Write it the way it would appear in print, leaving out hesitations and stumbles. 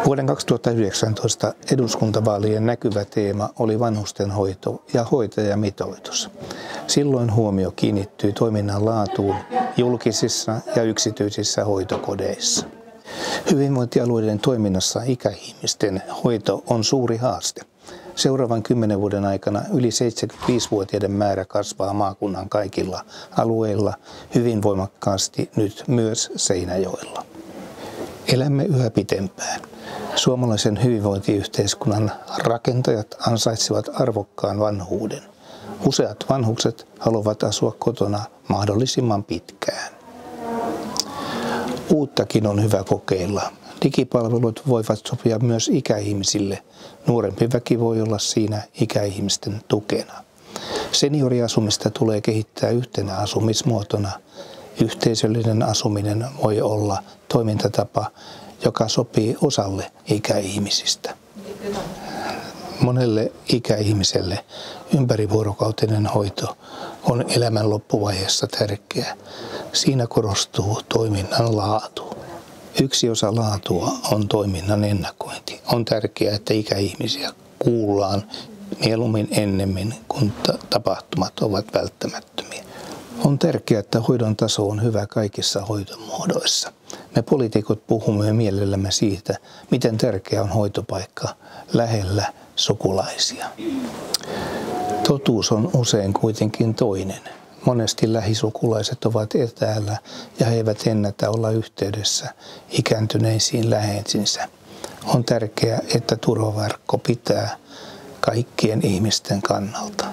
Vuoden 2019 eduskuntavaalien näkyvä teema oli vanhustenhoito ja hoitajamitoitus. Silloin huomio kiinnittyi toiminnan laatuun julkisissa ja yksityisissä hoitokodeissa. Hyvinvointialueiden toiminnassa ikäihmisten hoito on suuri haaste. Seuraavan 10 vuoden aikana yli 75-vuotiaiden määrä kasvaa maakunnan kaikilla alueilla hyvin voimakkaasti, nyt myös Seinäjoella. Elämme yhä pitempään. Suomalaisen hyvinvointiyhteiskunnan rakentajat ansaitsevat arvokkaan vanhuuden. Useat vanhukset haluavat asua kotona mahdollisimman pitkään. Uuttakin on hyvä kokeilla. Digipalvelut voivat sopia myös ikäihmisille. Nuorempi väki voi olla siinä ikäihmisten tukena. Senioriasumista tulee kehittää yhtenä asumismuotona. Yhteisöllinen asuminen voi olla toimintatapa, joka sopii osalle ikäihmisistä. Monelle ikäihmiselle ympärivuorokautinen hoito on elämän loppuvaiheessa tärkeä. Siinä korostuu toiminnan laatu. Yksi osa laatua on toiminnan ennakointi. On tärkeää, että ikäihmisiä kuullaan mieluummin ennemmin, kun tapahtumat ovat välttämättömiä. On tärkeää, että hoidon taso on hyvä kaikissa hoitomuodoissa. Me poliitikot puhumme mielellämme siitä, miten tärkeä on hoitopaikka lähellä sukulaisia. Totuus on usein kuitenkin toinen. Monesti lähisukulaiset ovat etäällä ja he eivät ennätä olla yhteydessä ikääntyneisiin läheisinsä. On tärkeää, että turvaverkko pitää kaikkien ihmisten kannalta.